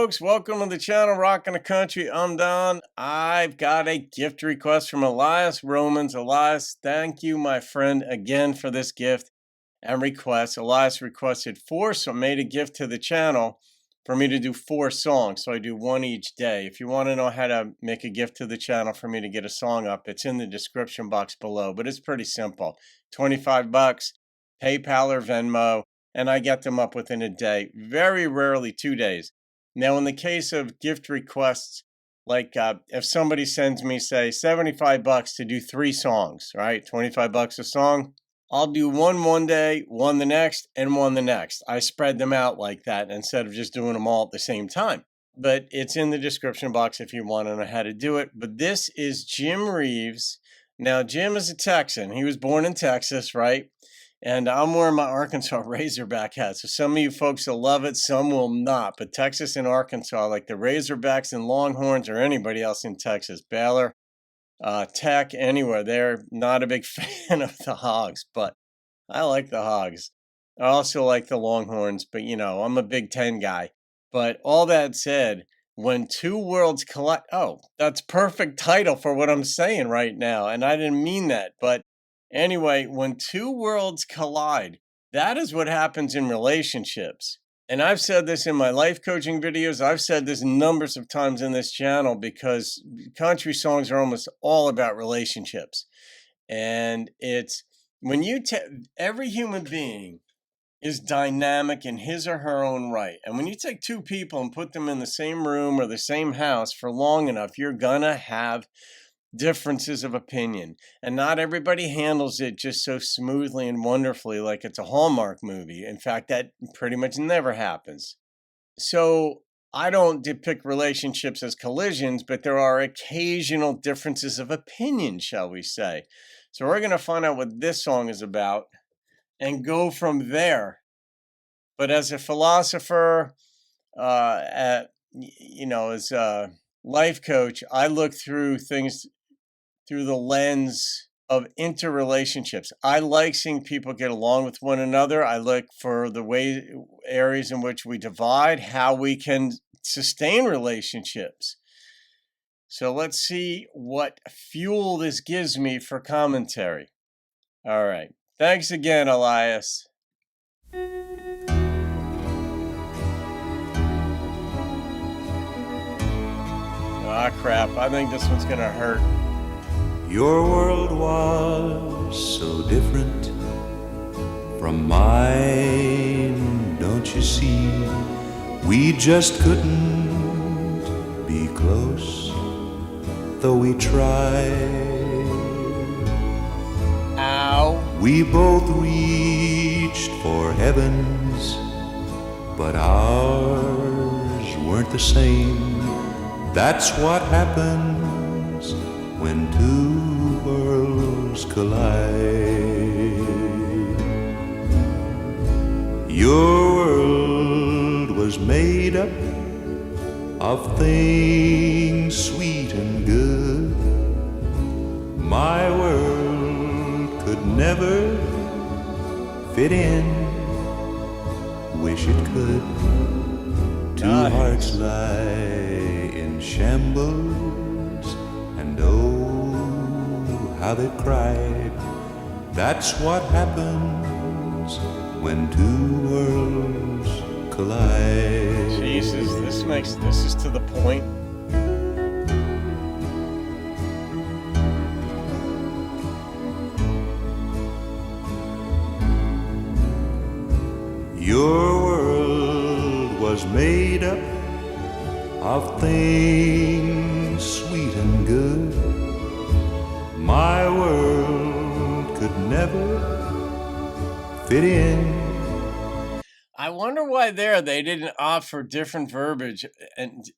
folks? Welcome to the channel, Rockin' the Country. I'm Don. I've got a gift request from Eliyahs Romans. Eliyahs, thank you, my friend, again for this gift and request. Eliyahs requested 4, so made a gift to the channel for me to do 4 songs. So I do 1 each day. If you want to know how to make a gift to the channel for me to get a song up, it's in the description box below. But it's pretty simple. 25 bucks, PayPal or Venmo, and I get them up within a day. Very rarely 2 days. Now, in the case of gift requests, like if somebody sends me, say, 75 bucks to do 3 songs, right? 25 bucks a song. I'll do one day, one the next, and one the next. I spread them out like that instead of just doing them all at the same time. But it's in the description box if you want to know how to do it. But this is Jim Reeves. Now, Jim is a Texan. He was born in Texas, right? And I'm wearing my Arkansas Razorback hat. So some of you folks will love it, some will not. But Texas and Arkansas, like the Razorbacks and Longhorns or anybody else in Texas, Baylor, Tech, anywhere, they're not a big fan of the Hogs. But I like the Hogs. I also like the Longhorns, but you know, I'm a Big Ten guy. But all that said, when two worlds collide, oh, that's perfect title for what I'm saying right now. And I didn't mean that, but anyway, when two worlds collide, that is what happens in relationships. And I've said this in my life coaching videos. I've said this numbers of times in this channel because country songs are almost all about relationships. And it's when you every human being is dynamic in his or her own right. And when you take 2 people and put them in the same room or the same house for long enough, you're gonna have differences of opinion, and not everybody handles it just so smoothly and wonderfully like it's a Hallmark movie. In fact, that pretty much never happens. So I don't depict relationships as collisions, but there are occasional differences of opinion, shall we say. So we're going to find out what this song is about and go from there. But as a philosopher, as a life coach, I look through things through the lens of interrelationships. I like seeing people get along with one another. I look for the areas in which we divide, how we can sustain relationships. So let's see what fuel this gives me for commentary. All right. Thanks again, Eliyahs. Ah, crap. I think this one's going to hurt. Your world was so different from mine, don't you see? We just couldn't be close, though we tried. Ow. We both reached for heavens, but ours weren't the same. That's what happens when 2 worlds collide. Your world was made up of things sweet and good. My world could never fit in. Wish it could. 2 hearts lie in shambles, and oh, how they cried. That's what happens when 2 worlds collide. Jesus, this is to the point. Your world was made up of things sweet and good. My world could never fit in. I wonder why they didn't opt for different verbiage and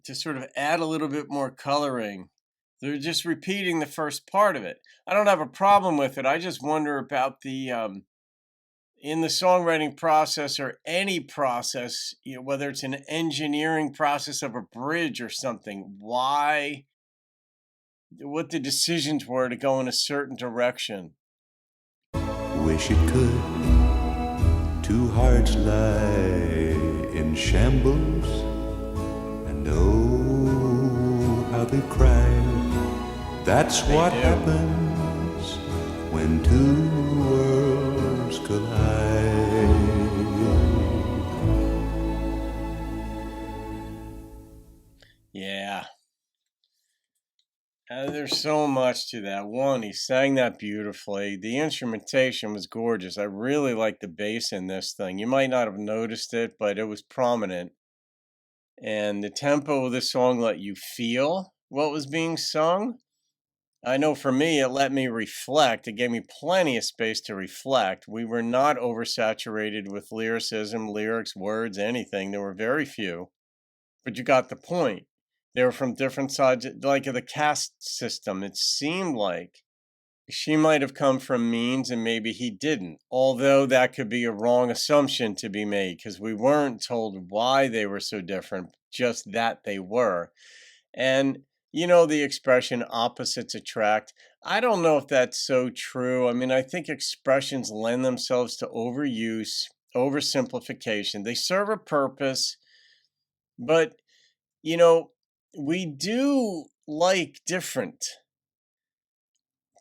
to sort of add a little bit more coloring. They're just repeating the first part of it. I don't have a problem with it. I just wonder about the in the songwriting process or any process, whether it's an engineering process of a bridge or something, what the decisions were to go in a certain direction. Wish it could. 2 hearts lie in shambles, know how they cry. That's They what do. happens when two worlds collide. Yeah. There's so much to that. One, he sang that beautifully. The instrumentation was gorgeous. I really like the bass in this thing. You might not have noticed it, but it was prominent. And the tempo of the song let you feel what was being sung. I know for me, it let me reflect. It gave me plenty of space to reflect. We were not oversaturated with lyricism, lyrics, words, anything. There were very few, but you got the point. They were from different sides, like of the caste system. It seemed like she might have come from means and maybe he didn't, although that could be a wrong assumption to be made because we weren't told why they were so different, just that they were. And you know the expression opposites attract. I don't know if that's so true. I mean, I think expressions lend themselves to overuse, oversimplification. They serve a purpose, but you know, we do like different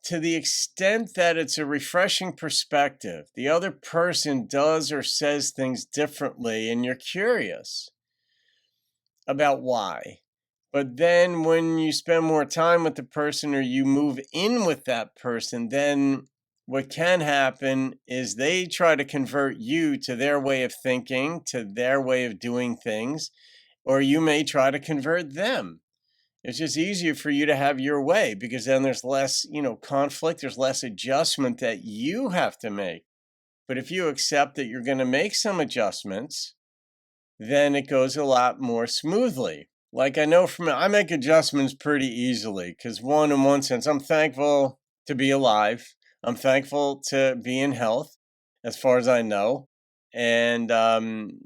to the extent that it's a refreshing perspective. The other person does or says things differently, and you're curious about why. But then when you spend more time with the person or you move in with that person, then what can happen is they try to convert you to their way of thinking, to their way of doing things, or you may try to convert them. It's just easier for you to have your way because then there's less, conflict, there's less adjustment that you have to make. But if you accept that you're going to make some adjustments, then it goes a lot more smoothly. Like I know I make adjustments pretty easily because in one sense, I'm thankful to be alive. I'm thankful to be in health as far as I know. And, I'm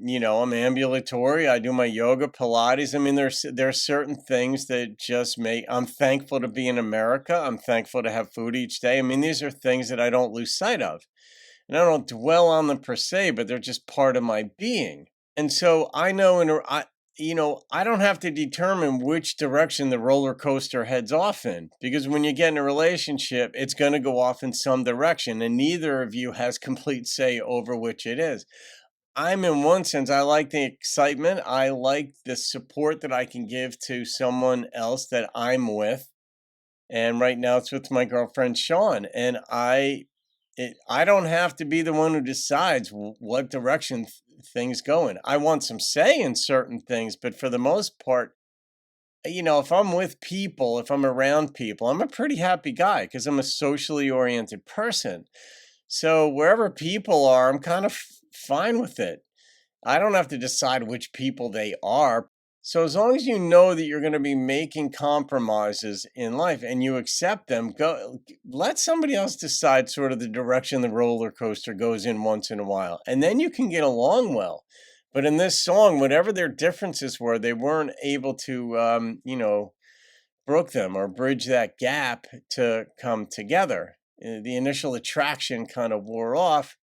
ambulatory. I do my yoga, Pilates. I mean, there are certain things that just I'm thankful to be in America. I'm thankful to have food each day. I mean, these are things that I don't lose sight of. And I don't dwell on them per se, but they're just part of my being. And so I know I don't have to determine which direction the roller coaster heads off in because when you get in a relationship, it's going to go off in some direction and neither of you has complete say over which it is. I'm in one sense, I like the excitement. I like the support that I can give to someone else that I'm with. And right now it's with my girlfriend Sean and I don't have to be the one who decides what direction things go in. I want some say in certain things, but for the most part, if I'm with people, if I'm around people, I'm a pretty happy guy because I'm a socially oriented person. So wherever people are, I'm kind of fine with it. I don't have to decide which people they are. So as long as you know that you're going to be making compromises in life and you accept them, go let somebody else decide sort of the direction the roller coaster goes in once in a while. And then you can get along well. But in this song, whatever their differences were, they weren't able to broke them or bridge that gap to come together. The initial attraction kind of wore off.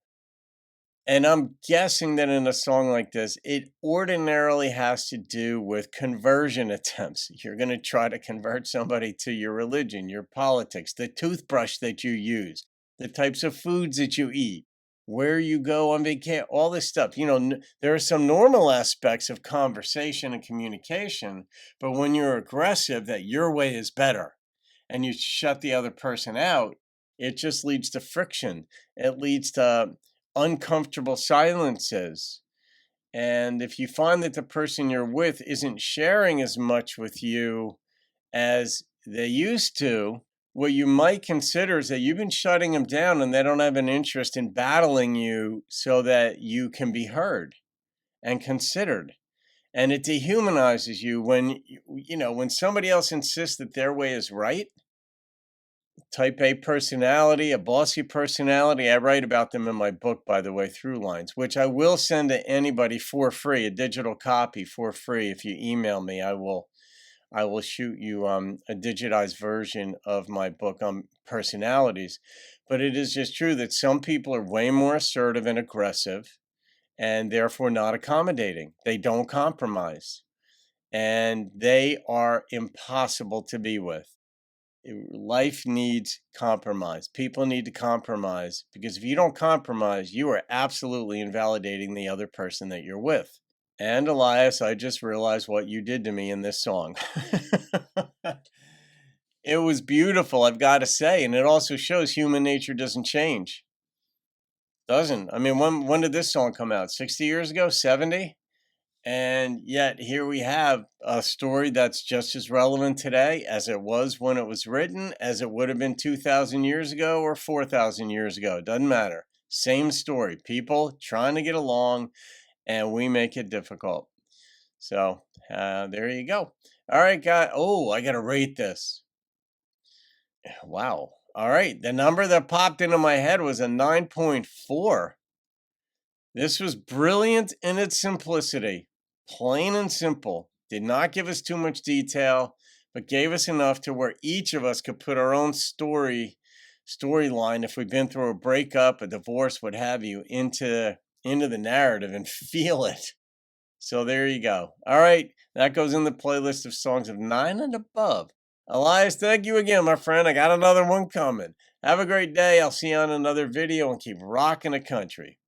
And I'm guessing that in a song like this, it ordinarily has to do with conversion attempts. You're going to try to convert somebody to your religion, your politics, the toothbrush that you use, the types of foods that you eat, where you go on vacation, all this stuff. There are some normal aspects of conversation and communication, but when you're aggressive that your way is better and you shut the other person out, it just leads to friction. It leads to uncomfortable silences. And if you find that the person you're with isn't sharing as much with you as they used to, what you might consider is that you've been shutting them down and they don't have an interest in battling you so that you can be heard and considered. And it dehumanizes you when somebody else insists that their way is right. Type A personality, a bossy personality. I write about them in my book, by the way, Through Lines, which I will send to anybody for free, a digital copy for free. If you email me, I will shoot you a digitized version of my book on personalities. But it is just true that some people are way more assertive and aggressive and therefore not accommodating. They don't compromise. and they are impossible to be with. Life needs compromise. People need to compromise, because if you don't compromise, you are absolutely invalidating the other person that you're with. And Elias, I just realized what you did to me in this song. It was beautiful, I've got to say, and it also shows human nature doesn't change. Doesn't. I mean, when did this song come out? 60 years ago? 70? And yet here we have a story that's just as relevant today as it was when it was written, as it would have been 2,000 years ago or 4,000 years ago. It doesn't matter. Same story. People trying to get along, and we make it difficult. So there you go. All right, guys. Oh, I got to rate this. Wow. All right. The number that popped into my head was a 9.4. This was brilliant in its simplicity. Plain and simple. Did not give us too much detail, but gave us enough to where each of us could put our own storyline, if we've been through a breakup, a divorce, what have you, into the narrative and feel it. So there you go. All right, that goes in the playlist of songs of 9 and above. Elias, thank you again, my friend. I got another one coming. Have a great day. I'll see you on another video, and keep rocking the country.